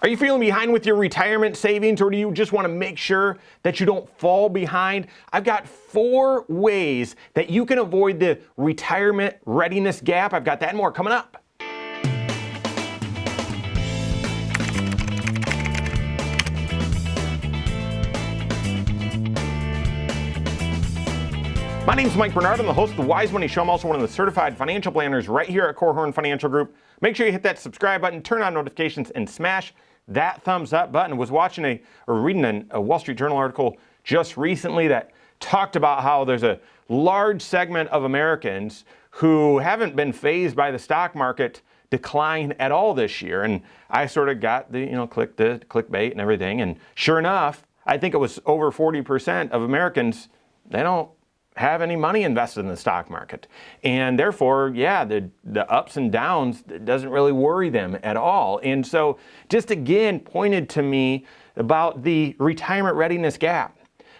Are you feeling behind with your retirement savings, or do you just want to make sure that you don't fall behind? I've got 4 ways that you can avoid the retirement readiness gap. I've got that and more coming up. My name's Mike Bernard. I'm the host of the Wise Money Show. I'm also one of the certified financial planners right here at Korhorn Financial Group. Make sure you hit that subscribe button, turn on notifications, and smash that thumbs up button. I was watching reading a Wall Street Journal article just recently that talked about how there's a large segment of Americans who haven't been fazed by the stock market decline at all this year. And I sort of got the, clicked the clickbait and everything. And sure enough, I think it was over 40% of Americans, they don't have any money invested in the stock market. And therefore, the ups and downs doesn't really worry them at all. And so just again pointed to me about the retirement readiness gap,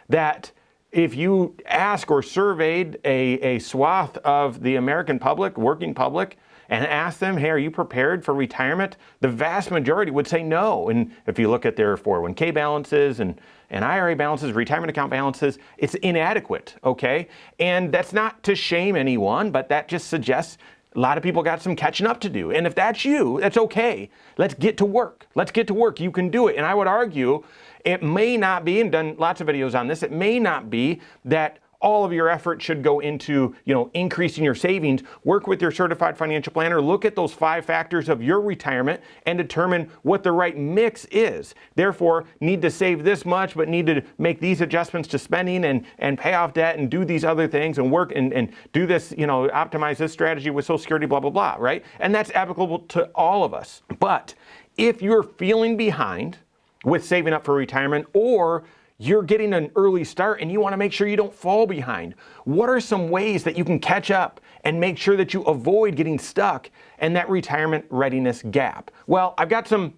that if you ask or surveyed a swath of the American public, working public, and ask them, hey, are you prepared for retirement? The vast majority would say no. And if you look at their 401k balances and IRA balances, retirement account balances, it's inadequate, okay? And that's not to shame anyone, but that just suggests a lot of people got some catching up to do. And if that's you, that's okay. Let's get to work. Let's get to work. You can do it. And I would argue it may not be, and done lots of videos on this, it may not be that all of your effort should go into, increasing your savings. Work with your certified financial planner. Look at those 5 factors of your retirement and determine what the right mix is. Therefore, need to save this much, but need to make these adjustments to spending and pay off debt and do these other things and work and do this, optimize this strategy with Social Security, blah, blah, blah, right? And that's applicable to all of us. But if you're feeling behind with saving up for retirement, or you're getting an early start and you want to make sure you don't fall behind, what are some ways that you can catch up and make sure that you avoid getting stuck in that retirement readiness gap? Well, I've got some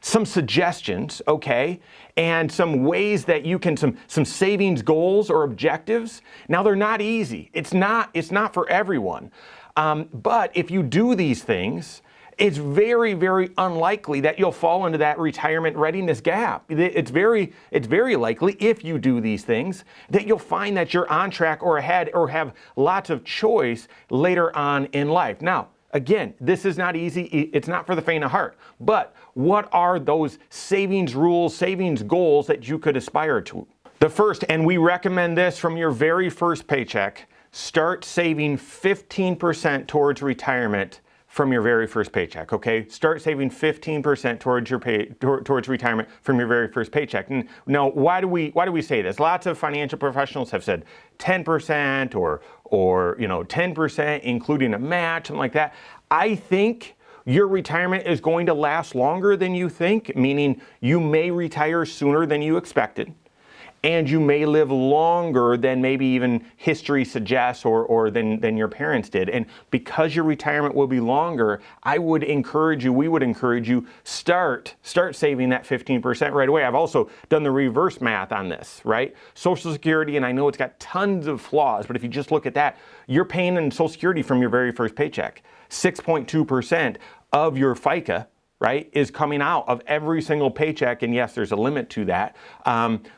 suggestions, okay, and some ways that you can, some savings goals or objectives. Now, they're not easy. It's not for everyone. But if you do these things, it's very, very unlikely that you'll fall into that retirement readiness gap. It's very likely, if you do these things, that you'll find that you're on track or ahead or have lots of choice later on in life. Now, again, this is not easy. It's not for the faint of heart. But what are those savings rules, savings goals that you could aspire to? The first, and we recommend this from your very first paycheck, start saving 15% towards retirement from your very first paycheck, okay? Start saving 15% towards retirement from your very first paycheck. And now, why do we say this? Lots of financial professionals have said 10% or 10%, including a match, something like that. I think your retirement is going to last longer than you think, meaning you may retire sooner than you expected. And you may live longer than maybe even history suggests or than your parents did. And because your retirement will be longer, we would encourage you, start saving that 15% right away. I've also done the reverse math on this, right? Social Security, and I know it's got tons of flaws, but if you just look at that, you're paying in Social Security from your very first paycheck. 6.2% of your FICA, right, is coming out of every single paycheck. And yes, there's a limit to that.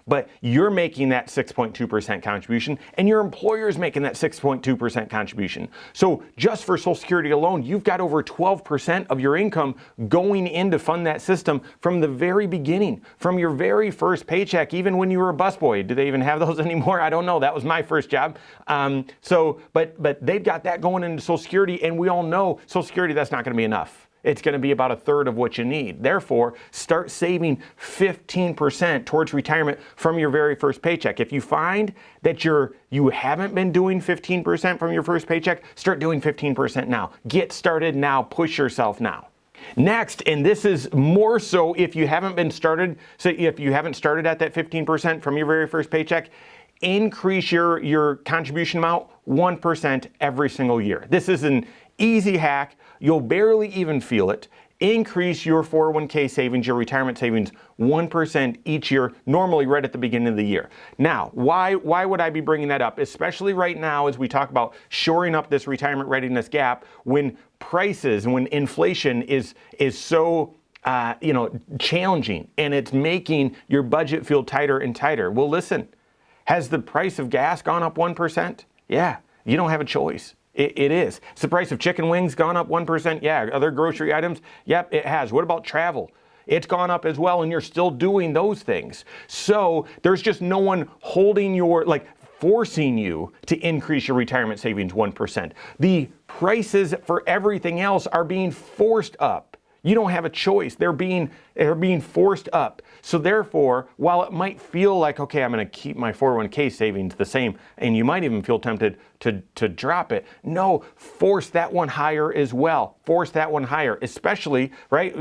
But you're making that 6.2% contribution, and your employer is making that 6.2% contribution. So just for Social Security alone, you've got over 12% of your income going in to fund that system from the very beginning, from your very first paycheck, even when you were a busboy. Do they even have those anymore? I don't know. That was my first job. But they've got that going into Social Security, and we all know Social Security, that's not going to be enough. It's going to be about 1/3 of what you need. Therefore, start saving 15% towards retirement from your very first paycheck. If you find that you haven't been doing 15% from your first paycheck, start doing 15% now. Get started now. Push yourself now. Next, and this is more so if you haven't started at that 15% from your very first paycheck, increase your contribution amount 1% every single year. This is an easy hack. You'll barely even feel it. Increase your 401k savings, your retirement savings, 1% each year, normally right at the beginning of the year. Now, why would I be bringing that up? Especially right now as we talk about shoring up this retirement readiness gap when prices, when inflation is so challenging, and it's making your budget feel tighter and tighter. Well, listen, has the price of gas gone up 1%? Yeah, you don't have a choice. It is. Has the price of chicken wings gone up 1%? Yeah. Other grocery items? Yep, it has. What about travel? It's gone up as well, and you're still doing those things. So there's just no one holding forcing you to increase your retirement savings 1%. The prices for everything else are being forced up. You don't have a choice. They're being forced up. So therefore, while it might feel like, okay, I'm going to keep my 401k savings the same, and you might even feel tempted to drop it. No, force that one higher as well. Force that one higher, especially, right?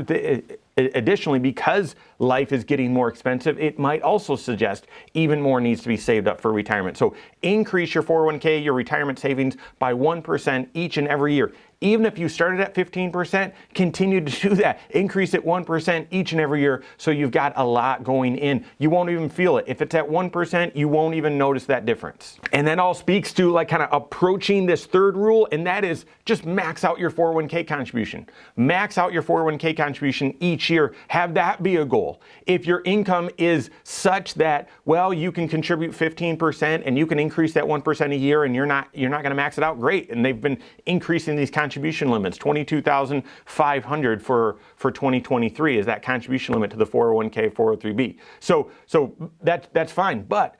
Additionally, because life is getting more expensive, it might also suggest even more needs to be saved up for retirement. So increase your 401k, your retirement savings by 1% each and every year. Even if you started at 15%, continue to do that. Increase it 1% each and every year so you've got a lot going in. You won't even feel it. If it's at 1%, you won't even notice that difference. And that all speaks to kind of approaching this third rule, and that is just max out your 401k contribution. Max out your 401k contribution each year. Have that be a goal. If your income is such that, well, you can contribute 15% and you can increase that 1% a year and you're not going to max it out, great. And they've been increasing these contribution limits, $22,500 for 2023 is that contribution limit to the 401k, 403b. So that's fine. But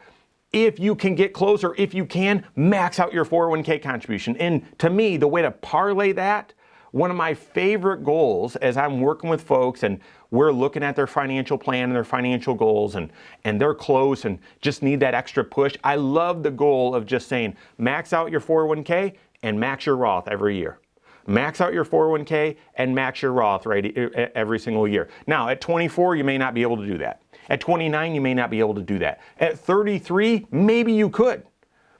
if you can get closer, if you can, max out your 401k contribution. And to me, the way to parlay that, one of my favorite goals as I'm working with folks and we're looking at their financial plan and their financial goals and they're close and just need that extra push. I love the goal of just saying, max out your 401k and max your Roth every year. Max out your 401k and max your Roth every single year. Now, at 24, you may not be able to do that. At 29, you may not be able to do that. At 33, maybe you could.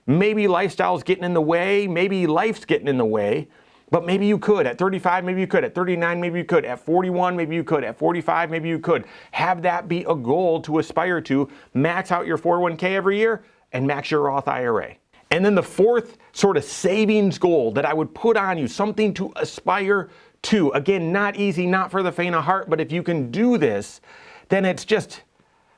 Maybe lifestyle's getting in the way. Maybe life's getting in the way. But maybe you could. At 35, maybe you could. At 39, maybe you could. At 41, maybe you could. At 45, maybe you could. Have that be a goal to aspire to. Max out your 401k every year and max your Roth IRA. And then the fourth sort of savings goal that I would put on you, something to aspire to. Again, not easy, not for the faint of heart, but if you can do this, then it's just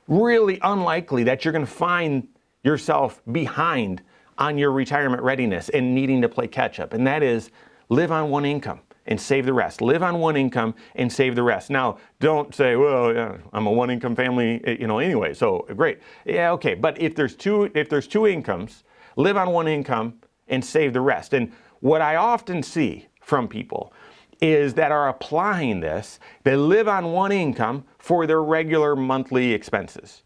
really unlikely that you're going to find yourself behind on your retirement readiness and needing to play catch up. And that is live on one income and save the rest. Live on one income and save the rest. Now, don't say, well, yeah, I'm a one income family, anyway, so great. Yeah, okay. But if there's two incomes, live on one income and save the rest. And what I often see from people is that are applying this, they live on one income for their regular monthly expenses.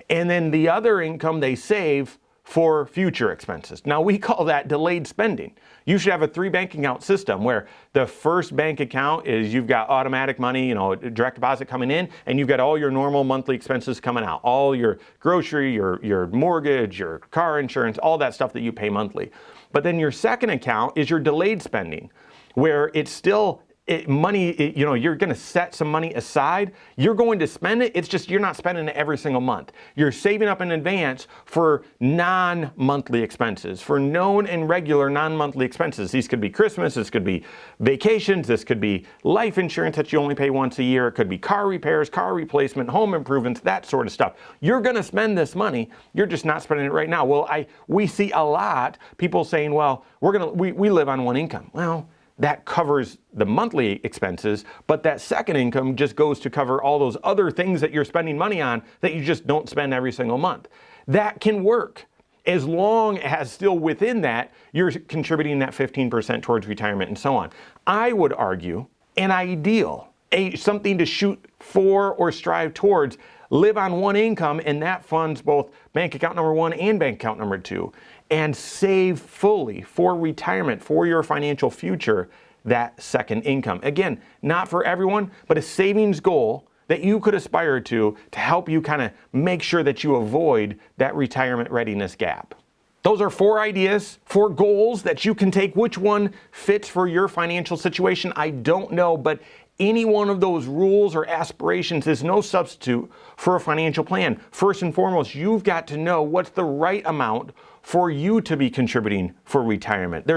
And then the other income they save for future expenses. Now we call that delayed spending. You should have a 3 bank account system where the first bank account is you've got automatic money, direct deposit coming in, and you've got all your normal monthly expenses coming out, all your grocery, your mortgage, your car insurance, all that stuff that you pay monthly. But then your second account is your delayed spending, where it's still money, you're going to set some money aside. You're going to spend it. It's just you're not spending it every single month. You're saving up in advance for non-monthly expenses, for known and regular non-monthly expenses. These could be Christmas. This could be vacations. This could be life insurance that you only pay once a year. It could be car repairs, car replacement, home improvements, that sort of stuff. You're going to spend this money. You're just not spending it right now. Well, we see a lot people saying, well, we live on one income. Well, that covers the monthly expenses, but that second income just goes to cover all those other things that you're spending money on that you just don't spend every single month. That can work as long as still within that, you're contributing that 15% towards retirement and so on. I would argue an ideal, something to shoot for or strive towards, live on one income, and that funds both bank account number 1 and bank account number 2. And save fully for retirement, for your financial future, that second income. Again, not for everyone, but a savings goal that you could aspire to help you kind of make sure that you avoid that retirement readiness gap. Those are 4 ideas, 4 goals that you can take. Which one fits for your financial situation? I don't know, but any one of those rules or aspirations is no substitute for a financial plan. First and foremost, you've got to know what's the right amount for you to be contributing for retirement.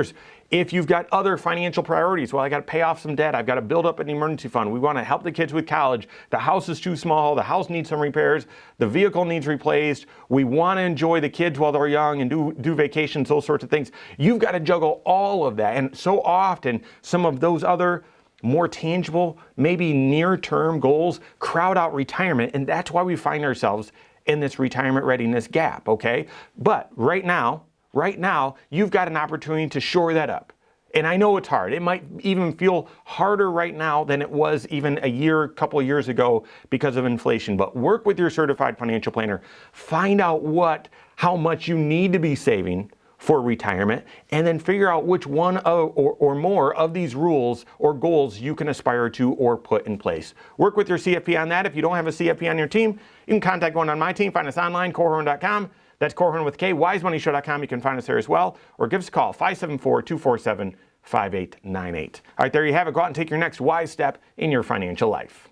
If you've got other financial priorities, well, I got to pay off some debt, I've got to build up an emergency fund, we want to help the kids with college, the house is too small, the house needs some repairs, the vehicle needs replaced, we want to enjoy the kids while they're young and do vacations, those sorts of things. You've got to juggle all of that. And so often, some of those other more tangible, maybe near-term goals crowd out retirement, and that's why we find ourselves in this retirement readiness gap, okay? But right now, you've got an opportunity to shore that up. And I know it's hard. It might even feel harder right now than it was even couple of years ago because of inflation. But work with your certified financial planner. Find out how much you need to be saving for retirement, and then figure out which one or more of these rules or goals you can aspire to or put in place. Work with your CFP on that. If you don't have a CFP on your team, you can contact one on my team. Find us online, Korhorn.com. That's Korhorn with K, wisemoneyshow.com. You can find us there as well, or give us a call, 574-247-5898. All right, there you have it. Go out and take your next wise step in your financial life.